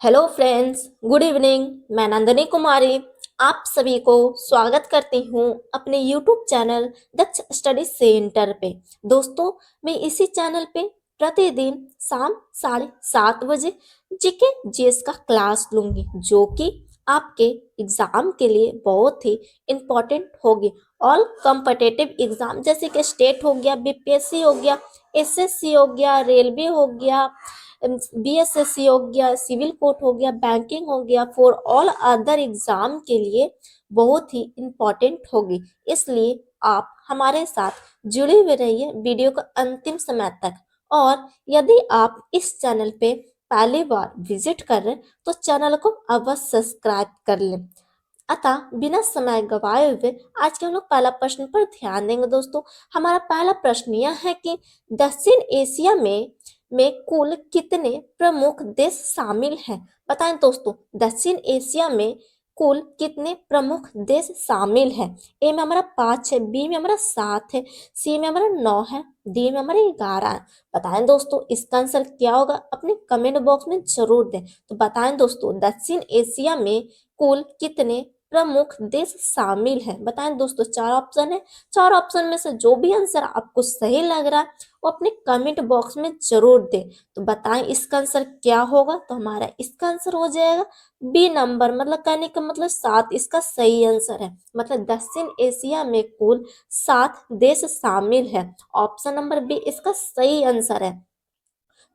Hello friends, good evening. मैं नंदिनी कुमारी आप सभी को स्वागत करती हूँ अपने यूट्यूब चैनल दक्ष स्टडी सेंटर पे। दोस्तों, मैं इसी चैनल पे प्रतिदिन शाम 7:30 बजे जीके जीएस का क्लास लूंगी, जो कि आपके एग्जाम के लिए बहुत ही इम्पोर्टेंट होगी। ऑल कॉम्पिटिटिव एग्जाम जैसे कि स्टेट हो गया, बीपीएससी हो गया, एसएससी हो गया, रेलवे हो गया, बीएसएससी हो गया, सिविल कोर्ट हो गया, बैंकिंग हो गया, फॉर ऑल अदर एग्जाम के लिए बहुत ही इम्पोर्टेंट होगी। इसलिए आप हमारे साथ जुड़े हुए रहिए वीडियो का अंतिम समय तक। और यदि आप इस चैनल पे पहली बार विजिट कर रहे हैं तो चैनल को अवश्य सब्सक्राइब कर लें। अतः बिना समय गवाए हुए आज के हम लोग पहला प्रश्न पर ध्यान देंगे। दोस्तों, हमारा पहला प्रश्न यह है कि दक्षिण एशिया में कुल कितने प्रमुख देश शामिल हैं? बताएं दोस्तों, दक्षिण एशिया में कुल कितने प्रमुख देश शामिल हैं? ए में हमारा 5 है, बी में हमारा 7 है, सी में हमारा 9 है, डी में हमारा 11 है। बताएं दोस्तों, इसका आंसर क्या होगा? अपने कमेंट बॉक्स में जरूर दें। तो बताएं दोस्तों, दक्षिण एशिया में कुल कितने प्रमुख देश शामिल हैं? बताएं दोस्तों, चार ऑप्शन है। चार ऑप्शन में से जो भी आंसर आपको सही लग रहा है वो अपने कमेंट बॉक्स में जरूर दें। तो बताएं इसका आंसर क्या होगा? तो हमारा इसका आंसर हो जाएगा बी नंबर, मतलब कहने का मतलब 7 इसका सही आंसर है। मतलब दक्षिण एशिया में कुल 7 देश शामिल है। ऑप्शन नंबर बी इसका सही आंसर है।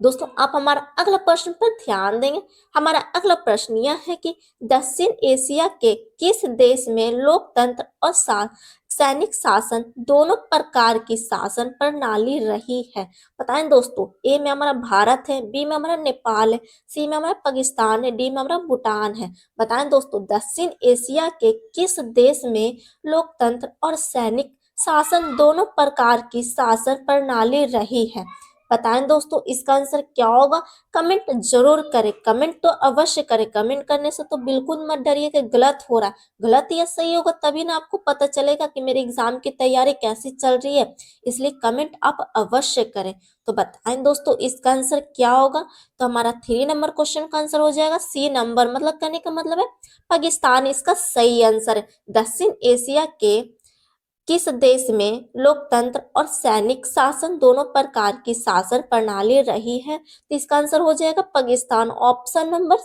दोस्तों, आप हमारा अगला प्रश्न पर ध्यान देंगे। हमारा अगला प्रश्न यह है कि दक्षिण एशिया के किस देश में लोकतंत्र और सैनिक शासन दोनों प्रकार की शासन प्रणाली रही है? बताएं दोस्तों, ए में हमारा भारत है, बी में हमारा नेपाल है, सी में हमारा पाकिस्तान है, डी में हमारा भूटान है। बताएं दोस्तों, दक्षिण एशिया के किस देश में लोकतंत्र और सैनिक शासन दोनों प्रकार की शासन प्रणाली रही है? बताएं दोस्तों, इसका आंसर क्या होगा? कमेंट जरूर करें, कमेंट तो अवश्य करें। कमेंट करने से तो बिल्कुल मत डरिए कि गलत हो रहा है। गलत या सही होगा तभी ना आपको पता चलेगा कि मेरे एग्जाम की तैयारी कैसी चल रही है। इसलिए कमेंट आप अवश्य करें। तो बताएं दोस्तों, इसका आंसर क्या होगा? तो हमारा 3 नंबर क्वेश्चन का आंसर हो जाएगा सी नंबर, मतलब कहने का मतलब है पाकिस्तान इसका सही आंसर है। दक्षिण एशिया के किस देश में लोकतंत्र और सैनिक शासन दोनों प्रकार की शासन प्रणाली रही है? तो इसका आंसर हो जाएगा पाकिस्तान। ऑप्शन नंबर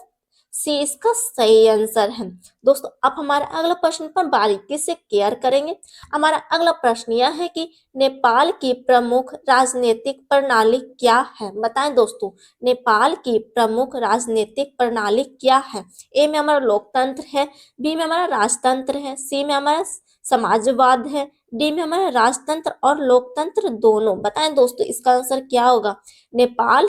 सी इसका सही आंसर है। दोस्तों, अब हमारा अगला प्रश्न पर बारीकी से केयर करेंगे। हमारा अगला प्रश्न यह है कि नेपाल की प्रमुख राजनीतिक प्रणाली क्या है? बताएं दोस्तों, नेपाल की प्रमुख राजनीतिक प्रणाली क्या है? ए में हमारा लोकतंत्र है, बी में हमारा राजतंत्र है, सी में हमारा समाजवाद है, डी में हमारा राजतंत्र और लोकतंत्र दोनों। बताएं दोस्तों, इसका आंसर क्या होगा? नेपाल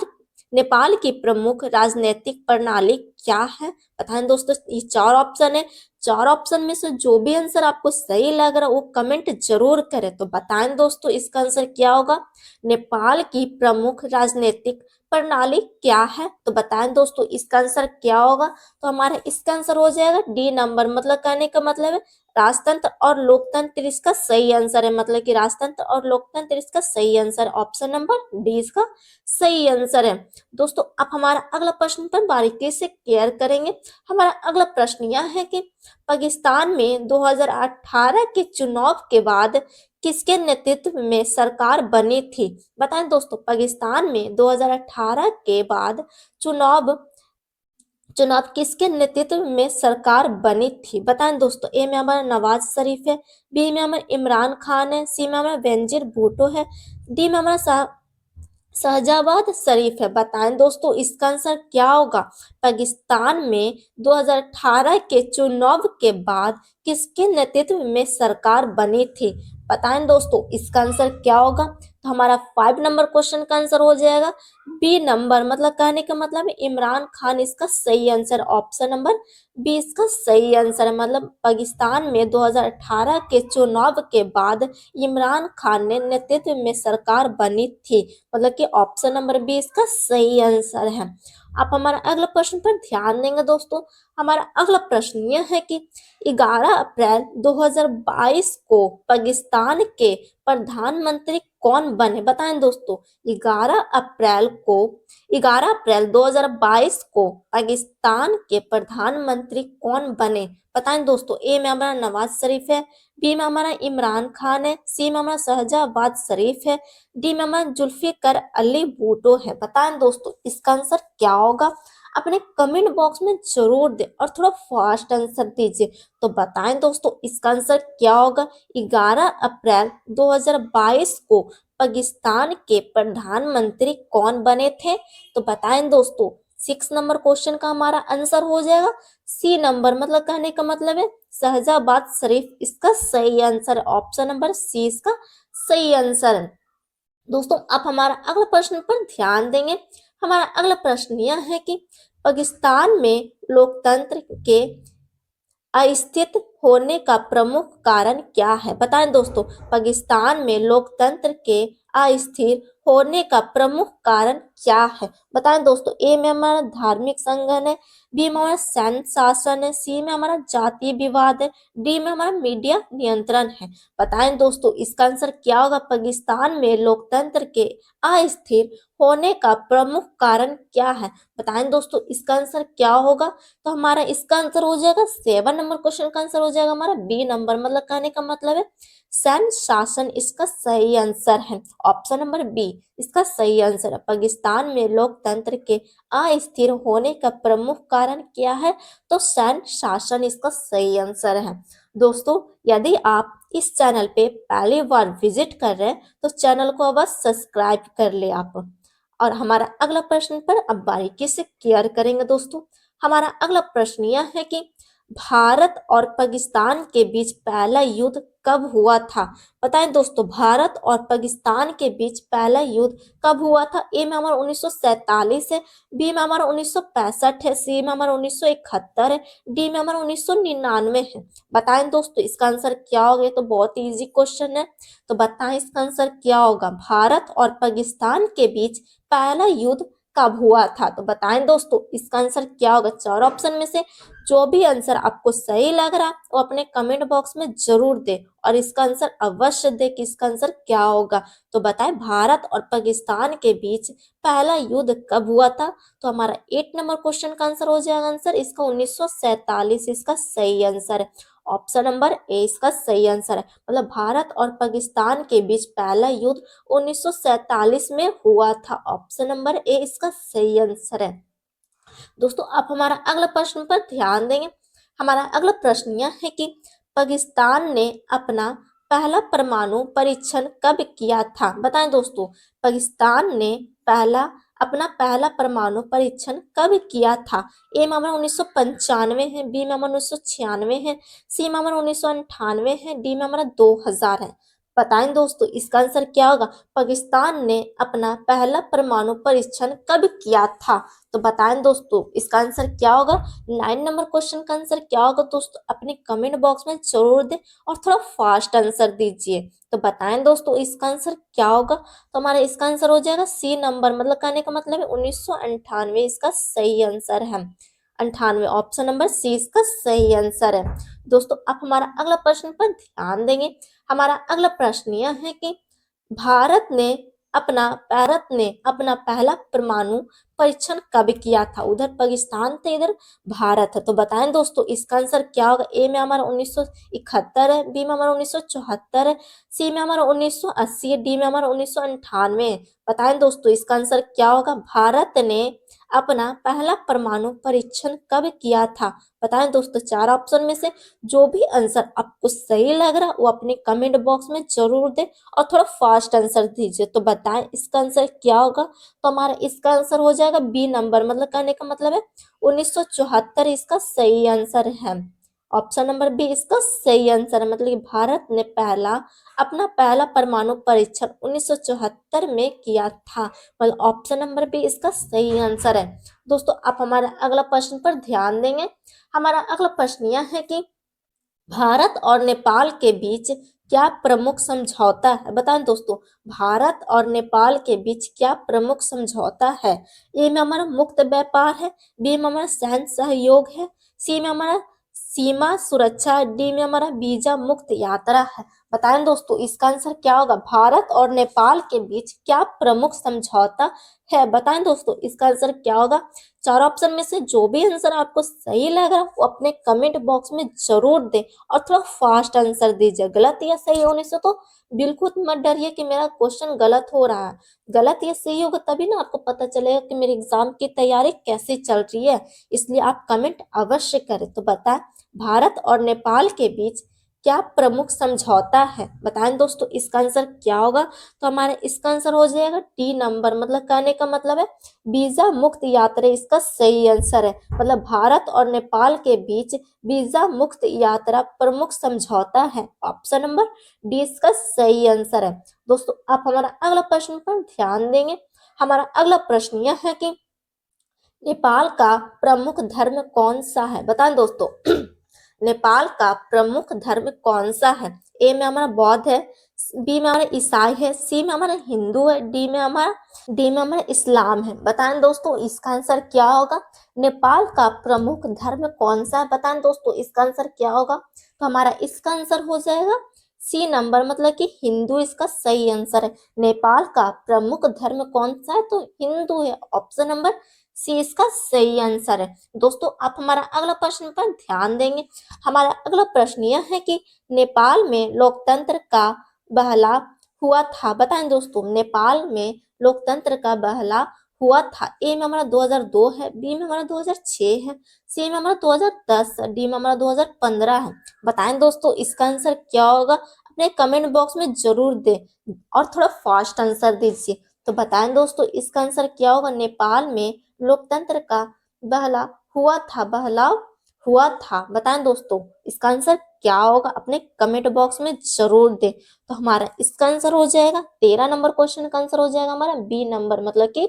नेपाल की प्रमुख राजनीतिक प्रणाली क्या है? बताएं दोस्तों, ये 4 ऑप्शन है। 4 ऑप्शन में से जो भी आंसर आपको सही लग रहा है वो कमेंट जरूर करें। तो बताएं दोस्तों, इसका आंसर क्या होगा? नेपाल की प्रमुख राजनीतिक प्रणाली क्या है? तो बताएं दोस्तों, इसका आंसर क्या होगा? तो हमारा इसका आंसर हो जाएगा डी नंबर, मतलब कहने का मतलब है राजतंत्र और लोकतंत्र इसका सही आंसर है। मतलब कि राजतंत्र और लोकतंत्र इसका सही आंसर। ऑप्शन नंबर डी इसका सही आंसर है। दोस्तों, अब हमारा अगला प्रश्न पर बारीकी से केयर करेंगे। हमारा अगला प्रश्न यह है कि पाकिस्तान में 2018 के चुनाव के बाद किसके नेतृत्व में सरकार बनी थी? बताएं दोस्तों, पाकिस्तान में 2018 के बाद चुनाव चुनाव किसके नेतृत्व में सरकार बनी थी? बताएं दोस्तों, ए में हमारा नवाज शरीफ है, बी में हमारा इमरान खान है, सी में हमारा बेनजीर भुट्टो है, डी में हमारा शहजाबाद शरीफ है। बताएं दोस्तों, इसका आंसर क्या होगा? पाकिस्तान में 2018 के चुनाव के बाद किसके नेतृत्व में सरकार बनी थी? बताएं दोस्तों, इसका आंसर क्या होगा? तो हमारा 5 नंबर क्वेश्चन का आंसर हो जाएगा बी नंबर, मतलब कहने का मतलब है इमरान खान इसका सही आंसर। ऑप्शन नंबर बी इसका सही आंसर है। मतलब पाकिस्तान में 2018 के चुनाव के बाद इमरान खान ने नेतृत्व में सरकार बनी थी। मतलब कि ऑप्शन नंबर बी इसका सही आंसर है। आप हमारा अगला प्रश्न पर ध्यान देंगे। दोस्तों, हमारा अगला प्रश्न यह है कि 11 अप्रैल 2022 को पाकिस्तान के प्रधानमंत्री कौन बने? बताएं दोस्तों। 11 अप्रैल को 11 अप्रैल 2022 को पाकिस्तान के प्रधानमंत्री कौन बने? बताएं दोस्तों। ए में हमारा नवाज शरीफ है, बी में हमारा इमरान खान है, सी में हमारा शहजाबाद शरीफ है, डी में हमारा जुल्फिकार अली भुट्टो है। बताएं दोस्तों इसका आंसर क्या होगा? अपने कमेंट बॉक्स में जरूर दे और थोड़ा फास्ट आंसर दीजिए। तो बताएं दोस्तों इसका आंसर क्या होगा? 11 अप्रैल 2022 को पाकिस्तान के प्रधानमंत्री कौन बने थे? तो बताएं दोस्तों। 6 नंबर क्वेश्चन का हमारा आंसर हो जाएगा सी नंबर, मतलब कहने का मतलब है शहजाबाद शरीफ इसका सही आंसर है। ऑप्शन नंबर सी इसका सही आंसर है। दोस्तों अब हमारा अगला प्रश्न पर ध्यान देंगे। हमारा अगला प्रश्न यह है कि पाकिस्तान में लोकतंत्र के अस्तित्व होने का प्रमुख कारण क्या है? बताएं दोस्तों। पाकिस्तान में लोकतंत्र के अस्थिर होने का प्रमुख कारण क्या है? बताएं दोस्तों। ए में हमारा धार्मिक संघर्ष है, बी में हमारा सैन्य शासन है, सी में हमारा जातीय विवाद है, डी में हमारा मीडिया नियंत्रण है। बताएं दोस्तों इसका आंसर क्या होगा? पाकिस्तान में लोकतंत्र के अस्थिर होने का प्रमुख कारण क्या है? बताएं दोस्तों इसका आंसर क्या होगा? तो हमारा इसका आंसर हो जाएगा 7 नंबर क्वेश्चन का आंसर हो जाएगा हमारा बी नंबर, मतलब कहने का मतलब है सैन्य शासन इसका सही आंसर है। ऑप्शन नंबर बी इसका सही आंसर है। पाकिस्तान में लोकतंत्र के अस्थिर होने का प्रमुख कारण क्या है? तो सैन्य शासन इसका सही आंसर है। दोस्तों यदि आप इस चैनल पे पहली बार विजिट कर रहे हैं तो चैनल को अवश्य सब्सक्राइब कर ले आप। और हमारा अगला प्रश्न पर अब बारीकी से क्लियर करेंगे दोस्तों। हमारा अगला प्रश्न यह है कि भारत और पाकिस्तान के बीच पहला युद्ध कब हुआ था? बताएं दोस्तों। भारत और पाकिस्तान के बीच पहला युद्ध कब हुआ था? ए में हमारा 1947 है, बी में हमारा 1965 है, सी में हमारा 1971 है, डी में हमारा 1999 है। बताएं दोस्तों इसका आंसर क्या होगा? ये तो बहुत ही इजी क्वेश्चन है। तो बताएं इसका आंसर क्या होगा? भारत और पाकिस्तान के बीच पहला युद्ध कब हुआ था? तो बताएं दोस्तों इसका आंसर क्या होगा? 4 ऑप्शन में से जो भी आंसर आपको सही लग रहा है वो अपने कमेंट बॉक्स में जरूर दे और इसका आंसर अवश्य दे कि इसका आंसर क्या होगा। तो बताएं भारत और पाकिस्तान के बीच पहला युद्ध कब हुआ था? तो हमारा 8 नंबर क्वेश्चन का आंसर हो जाएगा आंसर इसका 1947 इसका सही आंसर है। ऑप्शन नंबर ए इसका सही आंसर है। मतलब भारत और पाकिस्तान के बीच पहला युद्ध 1947 में हुआ था। ऑप्शन नंबर ए इसका सही आंसर है। दोस्तों अब हमारा अगला प्रश्न पर ध्यान देंगे। हमारा अगला प्रश्न यह है कि पाकिस्तान ने अपना पहला परमाणु परीक्षण कब किया था? बताएं दोस्तों। पाकिस्तान ने अपना पहला परमाणु परीक्षण कब किया था? ए में हमारा 1995 है, बी में हमारा 1996 है, सी में हमारा 1998 है, डी में हमारा 2000 है। बताएं दोस्तों इसका आंसर क्या होगा? पाकिस्तान ने अपना पहला परमाणु परीक्षण कब किया था? तो बताएं दोस्तों इसका आंसर क्या होगा? 9 नंबर क्वेश्चन का आंसर क्या होगा दोस्तों? अपने कमेंट बॉक्स में जरूर दें और थोड़ा फास्ट आंसर दीजिए। तो बताएं दोस्तों इसका आंसर क्या होगा? तो हमारा इसका आंसर हो जाएगा सी नंबर, मतलब कहने का मतलब है 1998 इसका सही आंसर है। 98 ऑप्शन नंबर सी इसका सही आंसर है। दोस्तों अब हमारा अगला प्रश्न पर ध्यान देंगे। हमारा अगला प्रश्न यह है कि भारत ने अपना पहला परमाणु परीक्षण कब किया था? उधर पाकिस्तान थे, इधर भारत है। तो बताएं दोस्तों इसका आंसर क्या होगा? ए में हमारा 1971 है, बी में हमारा 1974 है, सी में हमारा 1980 है, डी में हमारा 1998 है। बताएं दोस्तों इसका आंसर क्या होगा? भारत ने अपना पहला परमाणु परीक्षण कब किया था? बताएं दोस्तों 4 ऑप्शन में से जो भी आंसर आपको सही लग रहा है वो अपने कमेंट बॉक्स में जरूर दे और थोड़ा फास्ट आंसर दीजिए। तो बताएं इसका आंसर क्या होगा? तो हमारा इसका आंसर हो जाएगा बी नंबर, मतलब कहने का मतलब है 1974 इसका सही आंसर है। ऑप्शन नंबर बी इसका सही आंसर है। मतलब कि भारत ने अपना पहला परमाणु परीक्षण 1974 में किया था। मतलब ऑप्शन नंबर बी इसका सही आंसर है। दोस्तों आप हमारे अगला प्रश्न पर ध्यान देंगे। हमारा अगला प्रश्न यह है कि भारत और नेपाल के बीच क्या प्रमुख समझौता है? बताएं दोस्तों। भारत और नेपाल के बीच क्या प्रमुख समझौता है? ए में हमारा मुक्त व्यापार है, बी में हमारा सैन्य सहयोग है, सी में हमारा सीमा सुरक्षा, डी में हमारा वीजा मुक्त यात्रा है। बताएं दोस्तों इसका आंसर क्या होगा। भारत और नेपाल के बीच क्या प्रमुख समझौता है, बताएं दोस्तों इसका आंसर क्या होगा। चार ऑप्शन में से जो भी आंसर आपको सही लग रहा है वो अपने कमेंट बॉक्स में जरूर दें और थोड़ा फास्ट आंसर दीजिए। गलत या सही होने से तो बिल्कुल मत डरिए कि मेरा क्वेश्चन गलत हो रहा है। गलत या सही होगा तभी ना आपको पता चलेगा कि मेरे एग्जाम की तैयारी कैसे चल रही है, इसलिए आप कमेंट अवश्य करें। तो बताएं भारत और नेपाल के बीच क्या प्रमुख समझौता है, बताएं दोस्तों इसका आंसर क्या होगा। तो हमारा इसका आंसर हो जाएगा डी नंबर, मतलब कहने का मतलब है वीजा मुक्त यात्रा इसका सही आंसर है। मतलब भारत और नेपाल के बीच वीजा मुक्त यात्रा प्रमुख समझौता है, ऑप्शन नंबर डी इसका सही आंसर है। दोस्तों आप हमारा अगला प्रश्न पर ध्यान देंगे। हमारा अगला प्रश्न यह है कि नेपाल का प्रमुख धर्म कौन सा है, बताएं दोस्तों नेपाल का प्रमुख धर्म कौन सा है। ए में हमारा बौद्ध है, बी में हमारा ईसाई है, सी में हमारा हिंदू है, डी में हमारा इस्लाम है। बताएं दोस्तों इसका आंसर क्या होगा। नेपाल का प्रमुख धर्म कौन सा है, बताएं दोस्तों इसका आंसर क्या होगा। तो हमारा इसका आंसर हो जाएगा सी नंबर, मतलब कि हिंदू इसका सही आंसर है। नेपाल का प्रमुख धर्म कौन सा है, तो हिंदू है, ऑप्शन नंबर सी इसका सही आंसर है। दोस्तों आप हमारा अगला प्रश्न पर ध्यान देंगे। हमारा अगला प्रश्न यह है कि नेपाल में लोकतंत्र का बहलाव हुआ था, बताएं दोस्तों नेपाल में लोकतंत्र का बहलाव हुआ था। ए में हमारा 2002 है, बी में हमारा 2006 है, सी में हमारा 2010, डी में हमारा 2015 है। बताएं दोस्तों इसका आंसर क्या होगा, अपने कमेंट बॉक्स में जरूर दें और थोड़ा फास्ट आंसर दीजिए। तो बताएं दोस्तों इसका आंसर क्या होगा। नेपाल में लोकतंत्र का बहलाव हुआ था, बताएं दोस्तों इसका आंसर क्या होगा, अपने कमेंट बॉक्स में जरूर दें। तो हमारा इसका आंसर हो जाएगा 13 नंबर क्वेश्चन का आंसर हो जाएगा हमारा बी नंबर, मतलब कि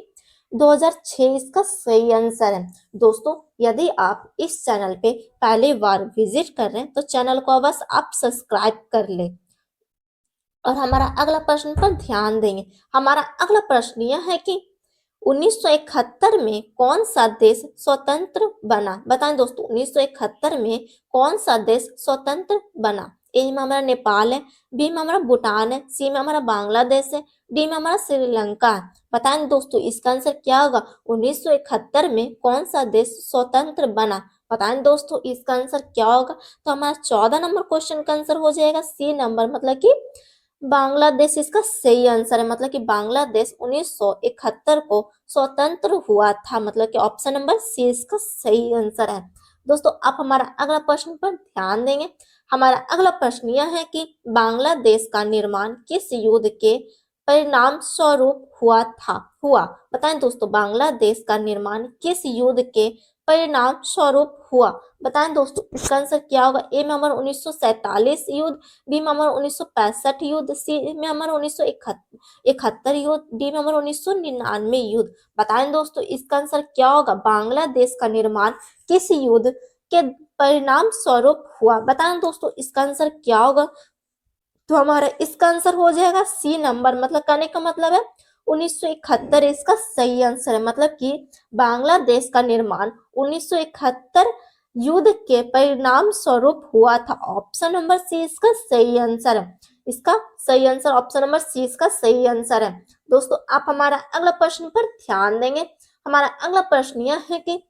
2006 इसका सही आंसर है। दोस्तों यदि आप इस चैनल पे पहली बार विजिट कर रहे हैं तो चैनल को अवश्य आप सब्सक्राइब कर लें और हमारा अगला प्रश्न पर ध्यान देंगे। हमारा अगला प्रश्न यह है कि 1971 में कौन सा देश स्वतंत्र बना, बताएं दोस्तों 1971 में कौन सा देश स्वतंत्र बना। ए में हमारा नेपाल है, बी में हमारा भूटान है, सी में हमारा बांग्लादेश है, डी में हमारा श्रीलंका है। बताएं दोस्तों इसका आंसर क्या होगा। 1971 में कौन सा देश स्वतंत्र बना, बताएं दोस्तों इसका आंसर क्या होगा। तो हमारा 14 नंबर क्वेश्चन का आंसर हो जाएगा सी नंबर, मतलब कि बांग्लादेश इसका सही आंसर है। मतलब कि बांग्लादेश 1971 को स्वतंत्र हुआ था, मतलब कि ऑप्शन नंबर सी इसका सही आंसर है। दोस्तों आप हमारा अगला प्रश्न पर ध्यान देंगे। हमारा अगला प्रश्न यह है कि बांग्लादेश का निर्माण किस युद्ध के परिणाम स्वरूप हुआ, बताएं दोस्तों बांग्लादेश का निर्माण किस युद्ध के परिणाम स्वरूप हुआ। बताएं दोस्तों इसका आंसर क्या होगा। ए में हमारा 1947 युद्ध, बी में हमारा 1965 युद्ध, सी में हमारा 1971 युद्ध, डी में हमारा 1999 युद्ध। बताएं दोस्तों इसका आंसर क्या होगा। बांग्लादेश का निर्माण किस युद्ध के परिणाम स्वरूप हुआ, बताएं दोस्तों इसका आंसर क्या होगा। तो हमारा इसका आंसर हो जाएगा सी नंबर, मतलब कहने का मतलब है 1971 इसका सही आंसर है। मतलब कि बांग्लादेश का निर्माण 1971 युद्ध के परिणाम स्वरूप हुआ था, ऑप्शन नंबर सी इसका सही आंसर है। इसका सही आंसर ऑप्शन नंबर सी इसका सही आंसर है। दोस्तों आप हमारा अगला प्रश्न पर ध्यान देंगे। हमारा अगला प्रश्न यह है कि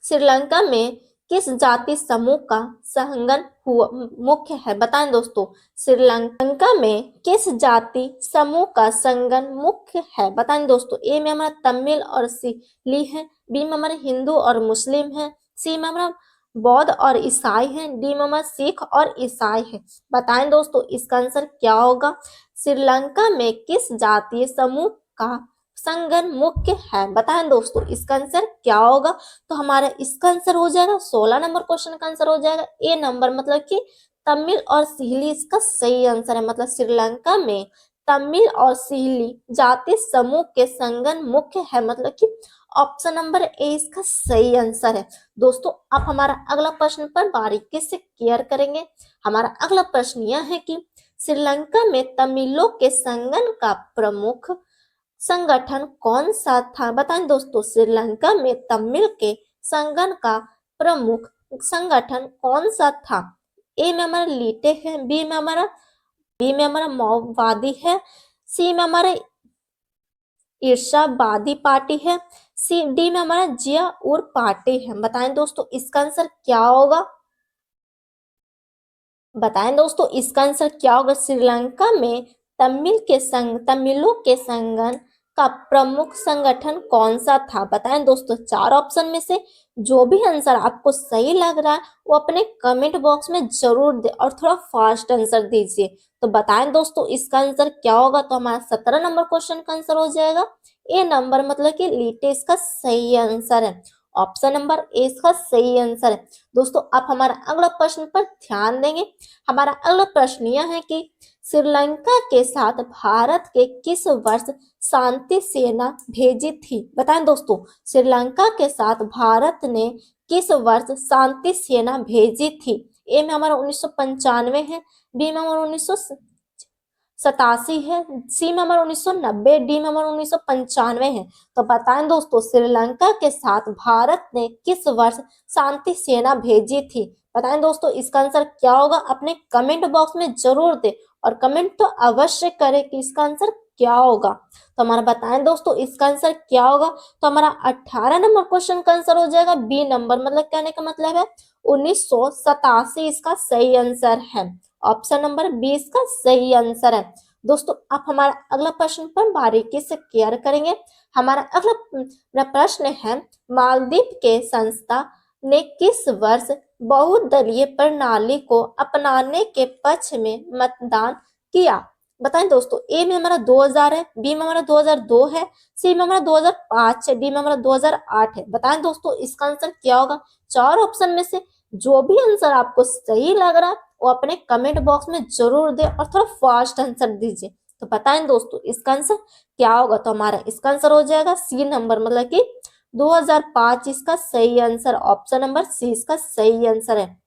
श्रीलंका में किस जाति समूह का संगठन हुआ मुख्य है, बताएं दोस्तों श्रीलंका में किस जाति समूह का संगठन मुख्य है। बताएं दोस्तों ए में हमारा तमिल और सिली है, बी में हमारा हिंदू और मुस्लिम है, सी में हमारा बौद्ध और ईसाई है, डी में हमारा सिख और ईसाई है। बताएं दोस्तों इसका आंसर क्या होगा। श्रीलंका में किस जातीय समूह का संगठन मुख्य है, बताएं दोस्तों इसका आंसर क्या होगा। तो हमारा इसका आंसर हो जाएगा 16 नंबर क्वेश्चन का आंसर हो जाएगा ए नंबर, मतलब कि तमिल और सिहली इसका सही आंसर है। मतलब श्रीलंका में तमिल और सिहली जाति समूह के संगठन मुख्य है, मतलब कि ऑप्शन नंबर ए इसका सही आंसर है। दोस्तों आप हमारा अगला प्रश्न पर बारीकी से केयर करेंगे। हमारा अगला प्रश्न यह है कि श्रीलंका में तमिलों के संगठन का प्रमुख संगठन कौन सा था, बताएं दोस्तों श्रीलंका में तमिल के संगठन का प्रमुख संगठन कौन सा था। ए में हमारा लीटे है, बी में हमारा माओवादी है, सी में हमारा ईर्षावादी पार्टी है, सी डी में हमारा जिया उर पार्टी है। बताएं दोस्तों इसका आंसर क्या होगा? बताएं दोस्तों इसका आंसर क्या होगा? श्रीलंका में तमिलों के संगठन का प्रमुख संगठन कौन सा था? बताएं दोस्तों, चार ऑप्शन में से जो भी आंसर आपको सही लग रहा है वो अपने कमेंट बॉक्स में जरूर दे और थोड़ा फास्ट आंसर दीजिए। तो बताएं दोस्तों इसका आंसर क्या होगा? तो हमारा 17 नंबर क्वेश्चन का आंसर हो जाएगा ए नंबर, मतलब कि लीटे इसका सही आंसर है। ऑप्शन नंबर ए इसका सही आंसर है। दोस्तों आप हमारा अगला प्रश्न पर ध्यान देंगे। हमारा अगला प्रश्न यह है कि श्रीलंका के साथ भारत के किस वर्ष शांति सेना भेजी थी? बताएं दोस्तों, श्रीलंका के साथ भारत ने किस वर्ष शांति सेना भेजी थी? ए में हमारा 1995 है, बी में हमारा 1987 है, सी में हमारा 1990, डी में हमारा 1995 है। तो बताएं दोस्तों श्रीलंका के साथ भारत ने किस वर्ष शांति सेना भेजी थी? बताएं दोस्तों इसका आंसर क्या होगा? अपने कमेंट बॉक्स में जरूर दे और कमेंट तो अवश्य करें कि इसका आंसर क्या होगा। तो हमारा बताएं दोस्तों इसका आंसर क्या होगा? तो हमारा 18 नंबर क्वेश्चन का आंसर हो जाएगा बी नंबर, मतलब कहने का मतलब है 1987 इसका सही आंसर है। ऑप्शन नंबर बी इसका सही आंसर है। दोस्तों आप हमारा अगला प्रश्न पर बारीकी से केयर करेंगे। हमारा अगला प्रश्न है, मालदीव के संस्था ने किस वर्ष बहुदलीय प्रणाली को अपनाने के पक्ष में मतदान किया? बताएं दोस्तों, ए में हमारा 2000 है, बी में हमारा 2002 है, सी में हमारा 2005 है, डी में हमारा 2008 है। बताएं दोस्तों इसका आंसर क्या होगा? चार ऑप्शन में से जो भी आंसर आपको सही लग रहा है वो अपने कमेंट बॉक्स में जरूर दे और थोड़ा फास्ट आंसर दीजिए। तो बताएं दोस्तों इसका आंसर क्या होगा? तो हमारा इसका आंसर हो जाएगा सी नंबर, मतलब कि 2005 इसका सही आंसर। ऑप्शन नंबर सी इसका सही आंसर है।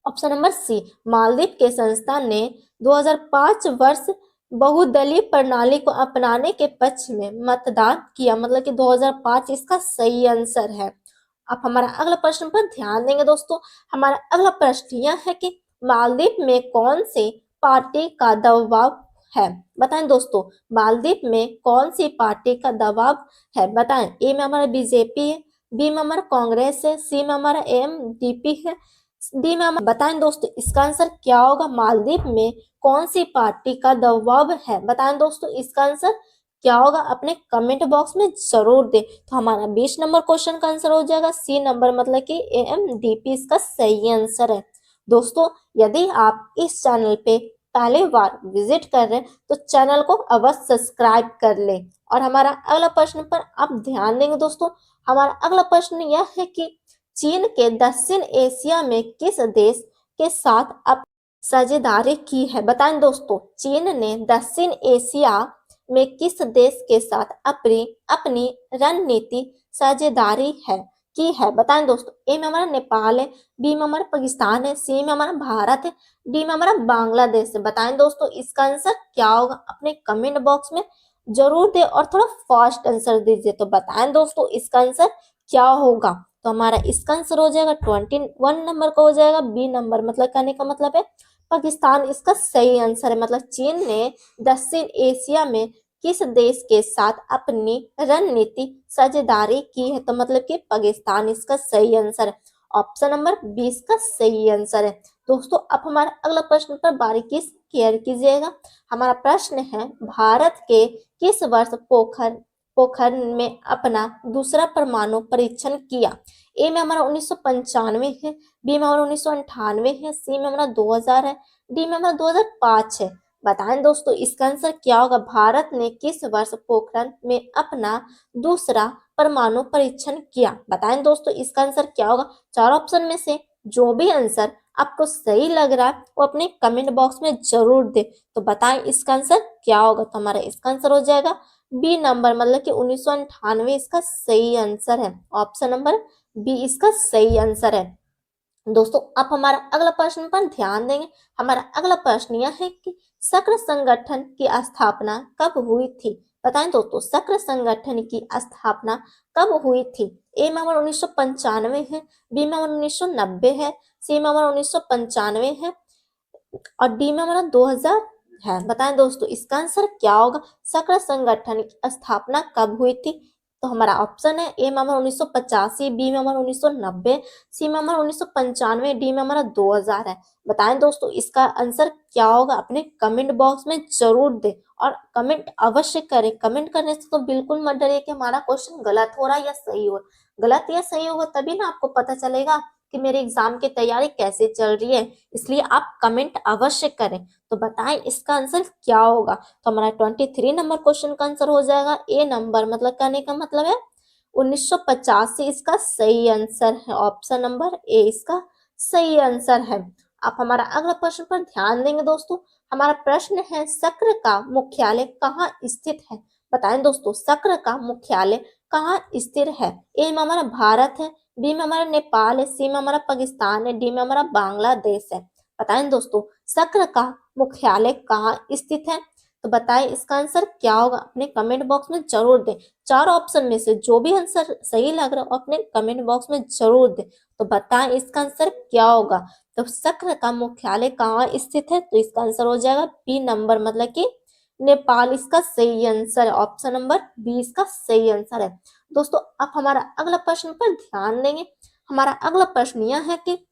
ऑप्शन नंबर सी, मालदीव के संस्थान ने 2005 वर्ष बहुदलीय प्रणाली को अपनाने के पक्ष में मतदान किया, मतलब कि 2005 इसका सही आंसर है। आप हमारा अगला प्रश्न पर ध्यान देंगे। दोस्तों हमारा अगला प्रश्न यह है कि मालदीव में कौन सी पार्टी का दबाव है? बताएं दोस्तों, मालदीव में कौन सी पार्टी का दबाव है? बताएं, ए में हमारा बीजेपी है, बी में हमारा कांग्रेस है, सी में हमारा एमडीपी है, डी में हमारा। बताएं दोस्तों इसका आंसर क्या होगा? मालदीव में कौन सी पार्टी का दबाव है? बताएं दोस्तों इसका आंसर क्या होगा? अपने कमेंट बॉक्स में जरूर दे। तो हमारा 20 नंबर क्वेश्चन का आंसर हो जाएगा सी नंबर, मतलब कि एएमडीपी इसका सही आंसर है। दोस्तों यदि आप इस चैनल पे पहली बार विजिट कर रहे हैं तो चैनल को अवश्य सब्सक्राइब कर ले। और हमारा अगला प्रश्न पर आप ध्यान देंगे। दोस्तों हमारा अगला प्रश्न यह है कि चीन के दक्षिण एशिया में किस देश के साथ अब साझेदारी की है? बताएं दोस्तों, चीन ने दक्षिण एशिया में किस देश के साथ अपनी अपनी रणनीति साझेदारी की है? बताएं दोस्तों, ए में हमारा नेपाल है, बी में हमारा पाकिस्तान है, सी में हमारा भारत है, डी में हमारा बांग्लादेश है। बताएं दोस्तों इसका आंसर क्या होगा? अपने कमेंट बॉक्स में जरूर दे और थोड़ा फास्ट आंसर दीजिए। तो बताएं दोस्तों इसका आंसर क्या होगा? तो हमारा इसका आंसर हो जाएगा 21 नंबर का हो जाएगा बी नंबर, मतलब कहने का मतलब है पाकिस्तान इसका सही आंसर है। मतलब चीन ने दक्षिण एशिया में किस देश के साथ अपनी रणनीति साझेदारी की है? तो मतलब कि पाकिस्तान इसका सही आंसर है। ऑप्शन नंबर 20 का सही आंसर है। दोस्तों अब हमारा अगला प्रश्न पर बारीकी से केयर कीजिएगा। हमारा प्रश्न है, भारत के किस वर्ष पोखरण में अपना दूसरा परमाणु परीक्षण किया? ए में हमारा 1995 है, बी में हमारा 1998 है, सी में हमारा 2000 है, डी में हमारा 2005 है। बताएं दोस्तों इसका आंसर क्या होगा? भारत ने किस वर्ष पोखरण में अपना दूसरा परमाणु परीक्षण किया? बताएं दोस्तों इसका आंसर क्या होगा? चार ऑप्शन में से जो भी आंसर आपको सही लग रहा है वो अपने कमेंट बॉक्स में जरूर दे। तो बताएं इसका आंसर क्या होगा? तो हमारा इसका आंसर हो जाएगा बी नंबर, मतलब कि 1998 इसका सही आंसर है। ऑप्शन नंबर बी इसका सही आंसर है। दोस्तों आप हमारा अगला प्रश्न पर ध्यान देंगे। हमारा अगला प्रश्न यह है कि सक्र संगठन की स्थापना कब हुई थी? बताएं दोस्तों, सक्र संगठन की स्थापना कब हुई थी? ए में हमारा 1995 है, बी में हमारा 1990 है, सी में हमारा 1995 है और डी में हमारा 2000 है। बताएं दोस्तों इसका आंसर क्या होगा। सक्र संगठन की स्थापना कब हुई थी। तो हमारा ऑप्शन है ए में हमारा 1985, बी में हमारा 1990, सी में हमारा 1995, डी में हमारा 2000 है। बताएं दोस्तों इसका आंसर क्या होगा, अपने कमेंट बॉक्स में जरूर दें और कमेंट अवश्य करें। कमेंट करने से तो बिल्कुल मत डरिए कि हमारा क्वेश्चन गलत हो रहा है या सही हो, गलत या सही होगा तभी ना आपको पता चलेगा कि मेरे एग्जाम की तैयारी कैसे चल रही है। इसलिए आप कमेंट अवश्य करें। तो बताएं इसका आंसर क्या होगा। तो हमारा 23 नंबर क्वेश्चन का आंसर हो जाएगा ए नंबर, मतलब कहने का मतलब है 1985 इसका सही आंसर है। ऑप्शन नंबर ए इसका सही आंसर है। आप हमारा अगला प्रश्न पर ध्यान देंगे दोस्तों। हमारा प्रश्न है सक्र का मुख्यालय कहाँ स्थित है। बताएं दोस्तों सक्र का मुख्यालय कहाँ स्थित है। ए में हमारा भारत है, बी में हमारा नेपाल है, सी में हमारा पाकिस्तान है, डी में हमारा बांग्लादेश है। बताएं दोस्तों सक्र का मुख्यालय कहाँ स्थित है। तो बताएं इसका आंसर क्या होगा, अपने कमेंट बॉक्स में जरूर दें। चार ऑप्शन में से जो भी आंसर सही लग रहा हो अपने कमेंट बॉक्स में जरूर दें। तो बताएं इसका आंसर क्या होगा। तो सक्र का मुख्यालय कहाँ स्थित है। तो इसका आंसर हो जाएगा बी नंबर, मतलब कि नेपाल इसका सही आंसर है। ऑप्शन नंबर बी इसका सही आंसर है। दोस्तों आप हमारा अगला प्रश्न पर ध्यान देंगे। हमारा अगला प्रश्न यह है कि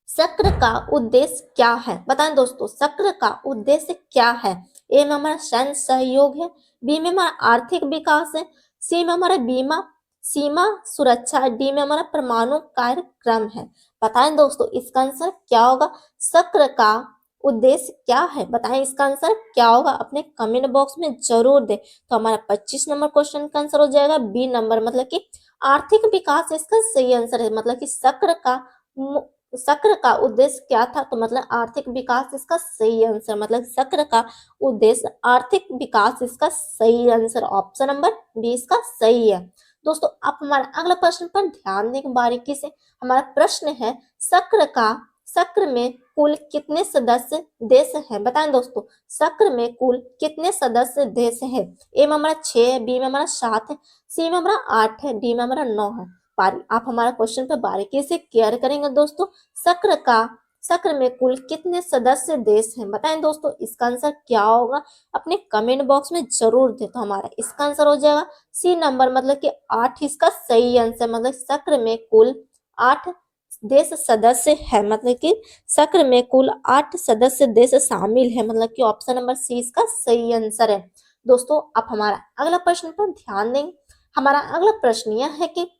सक्र का उद्देश्य क्या है। बताएं दोस्तों सक्र का उद्देश्य क्या है। ए में हमारा सैन्य सहयोग है, बी में हमारा आर्थिक विकास है, सी में हमारा बीमा सीमा सुरक्षा है, डी में हमारा परमाणु कार्यक्रम है। बताएं दोस्तों इसका आंसर क्या होगा। सक्र का उद्देश्य क्या है। बताएं इसका आंसर क्या होगा, अपने कमेंट बॉक्स में जरूर दें। तो हमारा 25 नंबर क्वेश्चन का आंसर हो जाएगा बी नंबर, मतलब कि आर्थिक विकास इसका सही आंसर है। मतलब कि सक्र का उद्देश्य क्या था। तो मतलब आर्थिक विकास इसका सही आंसर, मतलब सक्र का उद्देश्य आर्थिक विकास इसका सही आंसर। ऑप्शन नंबर बी इसका सही है। दोस्तों आप हमारा अगला प्रश्न पर ध्यान दें बारीकी से। हमारा प्रश्न है सक्र में कुल कितने सदस्य देश हैं। बताएं दोस्तों सक्र में कुल कितने सदस्य देश हैं। ए में हमारा 6 है, बी में हमारा 7 है, सी में हमारा 8 है, डी में हमारा 9 है। आप हमारा क्वेश्चन पर बारीकी से क्लियर करेंगे दोस्तों। सक्र में कुल कितने सदस्य देश हैं। बताएं दोस्तों इसका आंसर क्या होगा, अपने कमेंट बॉक्स में जरूर दें। तो हमारा इसका आंसर हो जाएगा सी नंबर, मतलब कि 8 इसका सही आंसर। मतलब सक्र में कुल 8 देश सदस्य है, मतलब कि सक्र में कुल 8 सदस्य देश शामिल है। मतलब कि ऑप्शन नंबर सी इसका सही आंसर है। दोस्तों आप हमारा अगला प्रश्न पर ध्यान देंगे। हमारा अगला प्रश्न यह है कि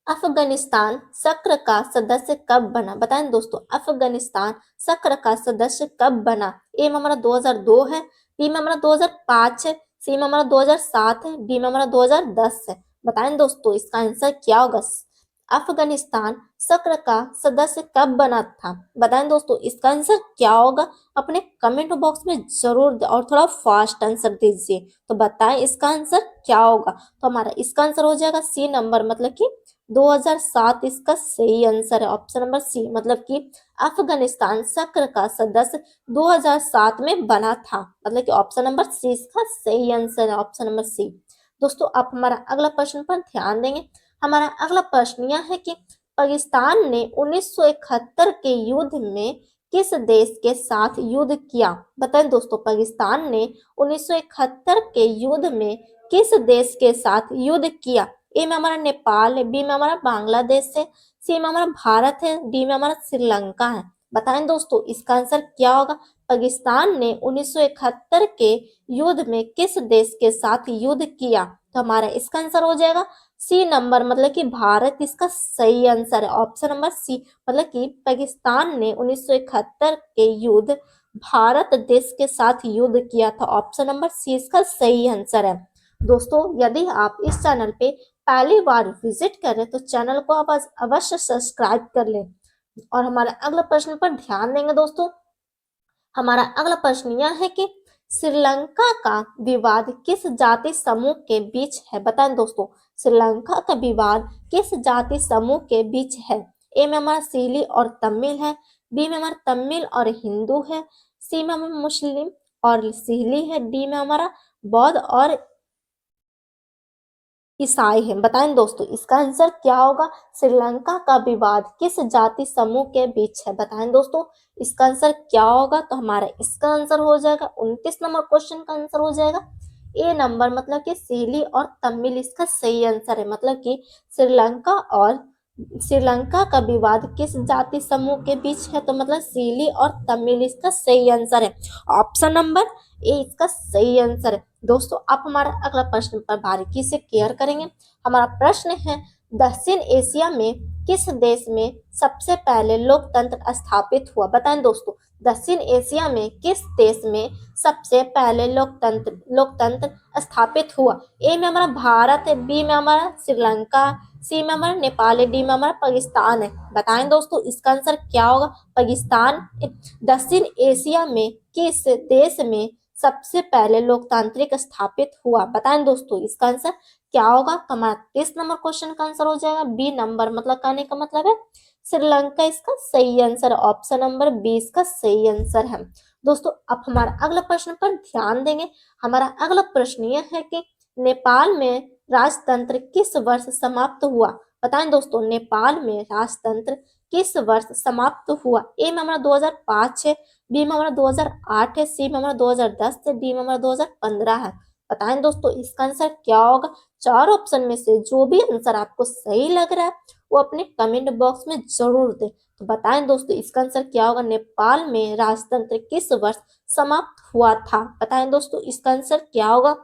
अफगानिस्तान सक्र का सदस्य कब बना। बताएं दोस्तों अफगानिस्तान सक्र का सदस्य कब बना। ए में हमारा 2002 है, बी में हमारा 2005 है, सी में हमारा 2007 है, डी में हमारा 2010 है। बताएं दोस्तों इसका आंसर क्या होगा। अफगानिस्तान सक्र का सदस्य कब बना था। बताएं दोस्तों इसका आंसर क्या होगा, अपने कमेंट बॉक्स में जरूर और थोड़ा फास्ट आंसर दीजिए। तो बताएं इसका आंसर क्या होगा। तो हमारा इसका आंसर हो जाएगा सी नंबर, मतलब कि 2007 इसका सही आंसर है। ऑप्शन नंबर सी, मतलब कि अफगानिस्तान सक्र का सदस्य 2007 में बना था। मतलब कि ऑप्शन नंबर सी इसका सही आंसर है। Option number C. दोस्तों आप हमारा अगला प्रश्न पर ध्यान देंगे। हमारा अगला प्रश्न यह है कि पाकिस्तान ने 1971 के युद्ध में किस देश के साथ युद्ध किया। बताएं दोस्तों पाकिस्तान ने 1971 के युद्ध में किस देश के साथ युद्ध किया। ए में हमारा नेपाल है, बी में हमारा बांग्लादेश है, सी में हमारा भारत है, डी में हमारा श्रीलंका है। बताएं दोस्तों इसका आंसर क्या होगा। पाकिस्तान ने 1971 के युद्ध में किस देश के साथ युद्ध किया। तो हमारा इसका आंसर हो जाएगा सी नंबर, मतलब कि भारत इसका सही आंसर है। ऑप्शन नंबर सी, मतलब कि पाकिस्तान ने 1971 के युद्ध भारत देश के साथ युद्ध किया था। ऑप्शन नंबर सी इसका सही आंसर है। दोस्तों यदि आप इस चैनल पे पहली बार विजिट करें तो चैनल को आप अवश्य सब्सक्राइब कर लें। और हमारे अगला प्रश्न पर ध्यान देंगे दोस्तों। हमारा अगला प्रश्न यह है कि श्रीलंका का विवाद किस जाति समूह के बीच है। बताएं दोस्तों श्रीलंका का विवाद किस जाति समूह के बीच है। ए में हमारा सीली और तमिल है, बी में हमारा तमिल और हिंदू है, सी में हमारा मुस्लिम और सीली है, डी में हमारा बौद्ध और ईसाई है। बताएं दोस्तों इसका आंसर क्या होगा। श्रीलंका का विवाद किस जाति समूह के बीच है। बताएं दोस्तों इसका आंसर क्या होगा। तो हमारा इसका आंसर हो जाएगा 29 नंबर क्वेश्चन का आंसर हो जाएगा ए नंबर, मतलब कि सीली और तमिल इसका सही आंसर है। मतलब कि श्रीलंका और श्रीलंका का विवाद किस जाति समूह के बीच है, तो मतलब सीली और तमिल इसका सही आंसर है। ऑप्शन नंबर ए इसका सही आंसर है। दोस्तों आप हमारा अगला प्रश्न पर बारीकी से केयर करेंगे। हमारा प्रश्न है दक्षिण एशिया में किस देश में सबसे पहले लोकतंत्र स्थापित हुआ। बताएं दोस्तों दक्षिण एशिया में किस देश में सबसे पहले लोकतंत्र स्थापित हुआ। ए में हमारा भारत है, बी में हमारा श्रीलंका, सी में हमारा नेपाल है, डी में हमारा पाकिस्तान है। बताएं दोस्तों इसका आंसर क्या होगा। पाकिस्तान। दक्षिण एशिया में किस देश में सबसे पहले लोकतांत्रिक स्थापित हुआ। बताएं दोस्तों इसका आंसर क्या होगा। तो हमारा 30 नंबर क्वेश्चन का आंसर हो जाएगा बी नंबर, मतलब कहने का मतलब है श्रीलंका इसका सही आंसर। ऑप्शन नंबर 20 का सही आंसर है। दोस्तों अब हमारा अगला प्रश्न पर ध्यान देंगे। हमारा अगला प्रश्न यह है कि नेपाल में राजतंत्र किस वर्ष समाप्त हुआ। बताएं दोस्तों नेपाल में राजतंत्र किस वर्ष समाप्त हुआ। ए में हमारा 2005 है, बी में हमारा 2008 है, सी में हमारा 2010 है, डी में हमारा 2015 है। बताएं दोस्तों इसका आंसर क्या होगा। चार ऑप्शन में से जो भी आंसर आपको सही लग रहा है वो अपने कमेंट बॉक्स में जरूर दें। तो बताएं दोस्तों इसका आंसर क्या होगा। नेपाल में राजतंत्र किस वर्ष समाप्त हुआ था। बताएं दोस्तों इसका आंसर क्या होगा।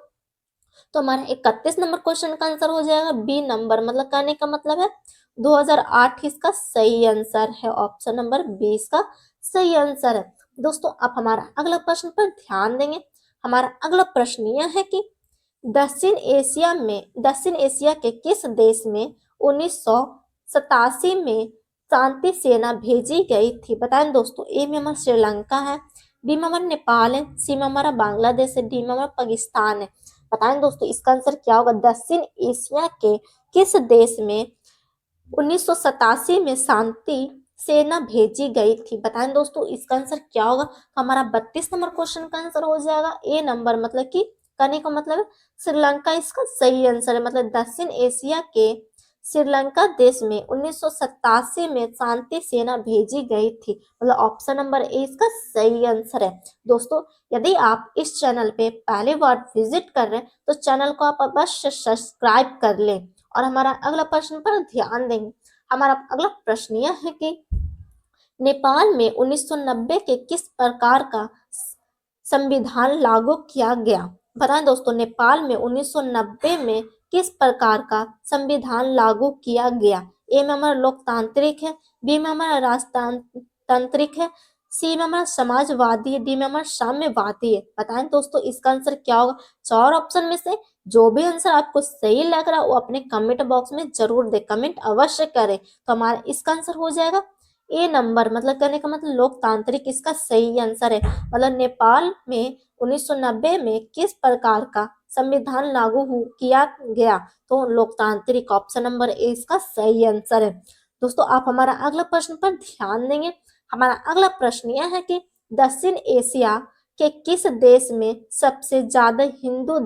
तो हमारा 31 नंबर क्वेश्चन का आंसर हो जाएगा बी नंबर, मतलब कहने का मतलब है 2008 इसका सही आंसर है। ऑप्शन नंबर 20 का सही आंसर है। दोस्तों आप हमारा अगला प्रश्न पर ध्यान देंगे। हमारा अगला प्रश्न यह है कि दक्षिण एशिया के किस देश में 1987 में शांति सेना भेजी गई थी। बताएं दोस्तों ए में हमारा श्रीलंका है, बी में हमारा नेपाल है, सी में हमारा बांग्लादेश है, डी में हमारा पाकिस्तान है। बताएं दोस्तों इसका आंसर क्या होगा। दक्षिण एशिया के किस देश में 1987 में शांति सेना भेजी गई थी। बताएं दोस्तों इसका आंसर क्या होगा। हमारा 32 नंबर क्वेश्चन का आंसर हो जाएगा ए नंबर, मतलब कि कहने का मतलब है श्रीलंका इसका सही आंसर है। मतलब दक्षिण एशिया के श्रीलंका देश में 1987 में शांति सेना भेजी गई थी। मतलब ऑप्शन नंबर ए इसका सही आंसर है। दोस्तों यदि आप इस चैनल पे पहली बार विजिट कर रहे हैं तो चैनल को आप बस सब्सक्राइब कर लें और हमारा अगला प्रश्न पर ध्यान देंगे। हमारा अगला प्रश्न यह है कि नेपाल में 1990 के किस प्रकार का संविधान लागू किया गया। बताएं दोस्तों नेपाल में 1990 में किस प्रकार का संविधान लागू किया गया। ए में हमारा लोकतांत्रिक है, बी में हमारा राजतांत्रिक है, सी में हमारा समाजवादी है, डी में हमारा साम्यवादी है। बताएं दोस्तों इसका आंसर क्या होगा। चार ऑप्शन में से जो भी आंसर आपको सही लग रहा है वो अपने कमेंट बॉक्स में जरूर दे, कमेंट अवश्य करें। तो हमारा इसका आंसर हो जाएगा ए नंबर, मतलब कहने का मतलब लोकतांत्रिक इसका सही आंसर है। मतलब नेपाल में 1990 में किस प्रकार का संविधान लागू किया गया, तो लोकतांत्रिक। ऑप्शन नंबर ए इसका सही आंसर है। दोस्तों आप हमारा अगला प्रश्न पर ध्यान देंगे। हमारा अगला प्रश्न यह है कि दक्षिण एशिया के किस देश में सबसे ज्यादा हिंदू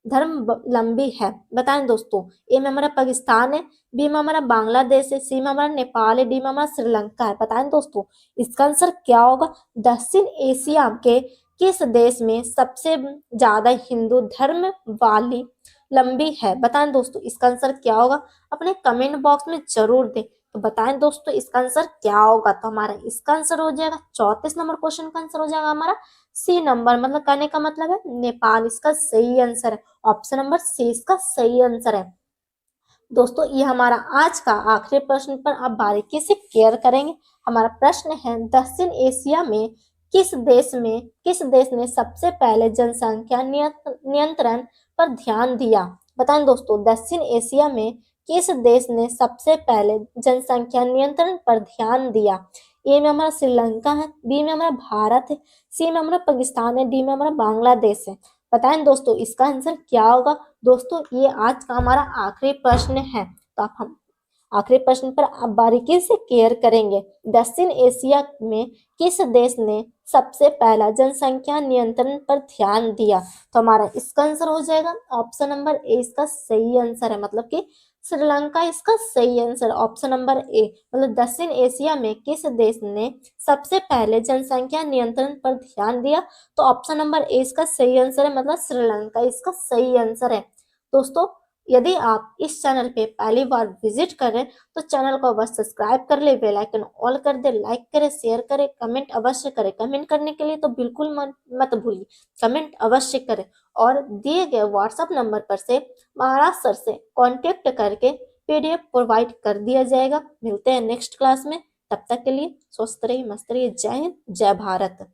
धर्मावलंबी है। बताएं दोस्तों ए में हमारा पाकिस्तान है, बी में हमारा बांग्लादेश है, सी में हमारा नेपाल है, डी में हमारा श्रीलंका है। बताएं दोस्तों इसका आंसर क्या होगा। दक्षिण एशिया के किस देश में सबसे ज्यादा हिंदू धर्म वाली लंबी है। बताएं दोस्तों इसका आंसर क्या होगा। अपने कमेंट बॉक्स में जरूर दें। तो बताएं दोस्तों इसका आंसर क्या होगा। तो हमारा इसका आंसर हो जाएगा 34 नंबर क्वेश्चन का आंसर हो जाएगा हमारा सी नंबर, मतलब कहने का मतलब है नेपाल इसका सही आंसर है। ऑप्शन नंबर सी इसका सही आंसर है। दोस्तों ये हमारा आज का आखिरी प्रश्न पर आप बारीकी से केयर करेंगे। हमारा प्रश्न है दक्षिण एशिया में किस देश ने सबसे पहले जनसंख्या नियंत्रण पर ध्यान दिया। बताएं दोस्तों दक्षिण एशिया में किस देश ने सबसे पहले जनसंख्या नियंत्रण पर ध्यान दिया। ए में हमारा श्रीलंका है, बी में हमारा भारत है, सी में हमारा पाकिस्तान है, डी में हमारा बांग्लादेश है। बताएं दोस्तों इसका आंसर क्या होगा। दोस्तों ये आज का हमारा आखिरी प्रश्न है। तो आप आखिरी प्रश्न पर आप बारीकी से केयर करेंगे। दक्षिण एशिया में किस देश ने सबसे पहला जनसंख्या नियंत्रण पर ध्यान दिया? तो हमारा इसका आंसर हो जाएगा ऑप्शन नंबर ए इसका सही आंसर है, मतलब कि श्रीलंका इसका सही आंसर। ऑप्शन नंबर ए मतलब दक्षिण एशिया में किस देश ने सबसे पहले जनसंख्या नियंत्रण पर ध्यान दिया? तो ऑप्शन नंबर ए इसका सही आंसर है, मतलब श्रीलंका इसका सही आंसर है। दोस्तों, यदि आप इस चैनल पे पहली बार विजिट करें तो चैनल को बस सब्सक्राइब कर ले, बेल आइकन ऑल कर दे, लाइक करें, शेयर करें, कमेंट अवश्य करें। कमेंट करने के लिए तो बिल्कुल मत भूलिए, कमेंट अवश्य करें और दिए गए व्हाट्सएप नंबर पर से महाराष्ट्र सर से कांटेक्ट करके पीडीएफ प्रोवाइड कर दिया जाएगा। मिलते हैं नेक्स्ट क्लास में, तब तक के लिए स्वस्थ रहिए, मस्त रहिए। जय हिंद, जय भारत।